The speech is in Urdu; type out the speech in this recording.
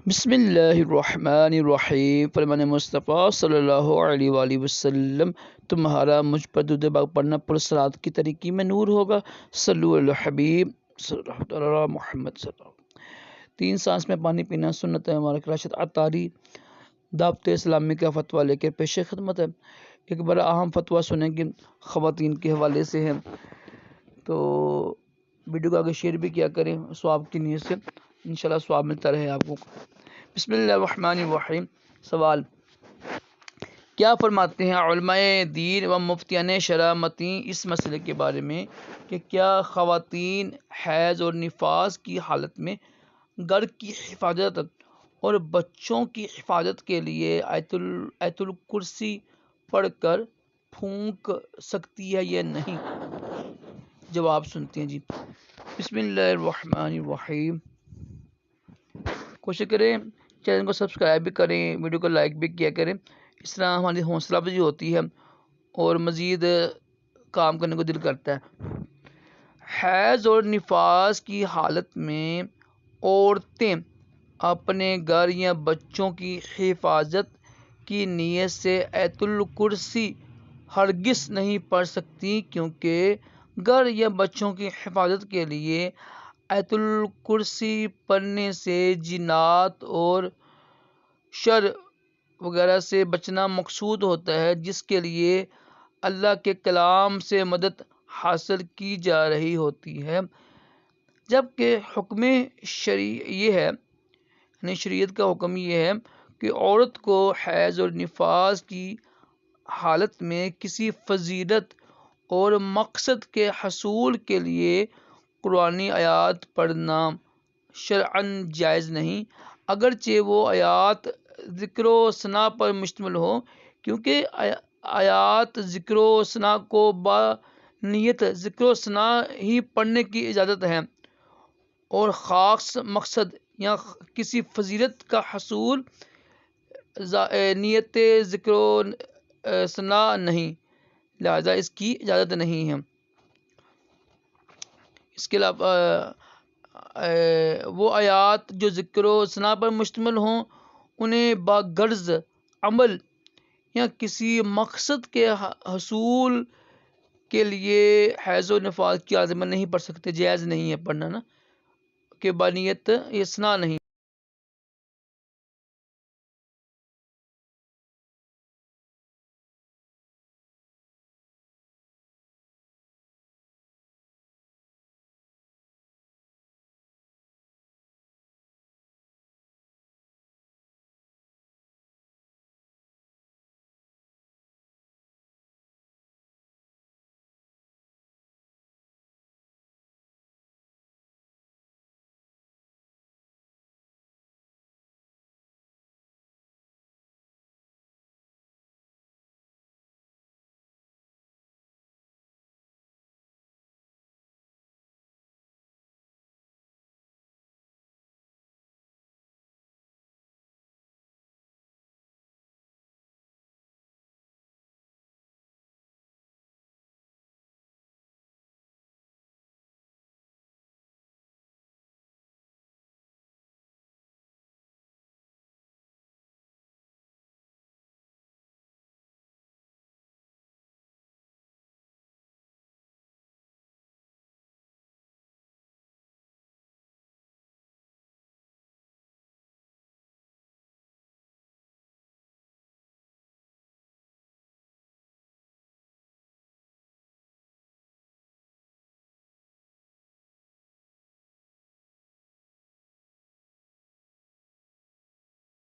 بسم اللہ الرحمن الرحیم فرمان مصطفیٰ صلی اللہ علیہ وآلہ وسلم تمہارا مجھ پر درود پاک پڑھنا پرصلات کی طریقے میں نور ہوگا۔ صلو علی الحبیب صلی اللہ علیہ محمد صلی اللہ علیہ وسلم۔ 3 سانس میں پانی پینا سنت ہے۔ ہمارا راشد عطاری دعوت اسلامی کا فتویٰ لے کے پیش خدمت ہے۔ ایک بڑا اہم فتویٰ سنیں گے خواتین کے حوالے سے ہے، تو ویڈیو کو آگے شیئر بھی کیا کریں ثواب کی نیت سے، انشاءاللہ ثواب ملتا رہے آپ کو۔ بسم اللہ الرحمن الرحیم۔ سوال: کیا فرماتے ہیں علماء دین و مفتیان شرع متیں اس مسئلے کے بارے میں کہ کیا خواتین حیض اور نفاس کی حالت میں گھر کی حفاظت اور بچوں کی حفاظت کے لیے آیت الکرسی پڑھ کر پھونک سکتی ہے یا نہیں؟ جواب سنتے ہیں جی۔ بسم اللہ الرحمن الرحیم۔ کوشش کریں چینل کو سبسکرائب بھی کریں، ویڈیو کو لائک بھی کیا کریں، اس طرح ہماری حوصلہ افزائی ہوتی ہے اور مزید کام کرنے کو دل کرتا ہے۔ حیض اور نفاس کی حالت میں عورتیں اپنے گھر یا بچوں کی حفاظت کی نیت سے آیت الکرسی ہرگز نہیں پڑھ سکتی، کیونکہ گھر یا بچوں کی حفاظت کے لیے آیت الکرسی پڑھنے سے جنات اور شر وغیرہ سے بچنا مقصود ہوتا ہے، جس کے لیے اللہ کے کلام سے مدد حاصل کی جا رہی ہوتی ہے، جبکہ حکم شرعی یہ ہے، یعنی شریعت کا حکم یہ ہے کہ عورت کو حیض اور نفاس کی حالت میں کسی فضیلت اور مقصد کے حصول کے لیے قرآنی آیات پڑھنا شرعاً جائز نہیں، اگرچہ وہ آیات ذکر و ثنا پر مشتمل ہو، کیونکہ آیات ذکر و ثنا کو نیت ذکر و ثنا ہی پڑھنے کی اجازت ہے اور خاص مقصد یا کسی فضیلت کا حصول نیت ذکر و ثنا نہیں، لہذا اس کی اجازت نہیں ہے۔ اس کے علاوہ وہ آیات جو ذکر و ثنا پر مشتمل ہوں انہیں باغرض عمل یا کسی مقصد کے حصول کے لیے حیض و نفاس کی حالت میں نہیں پڑھ سکتے، جائز نہیں ہے پڑھنا نا، کہ بنیت ثنا نہیں۔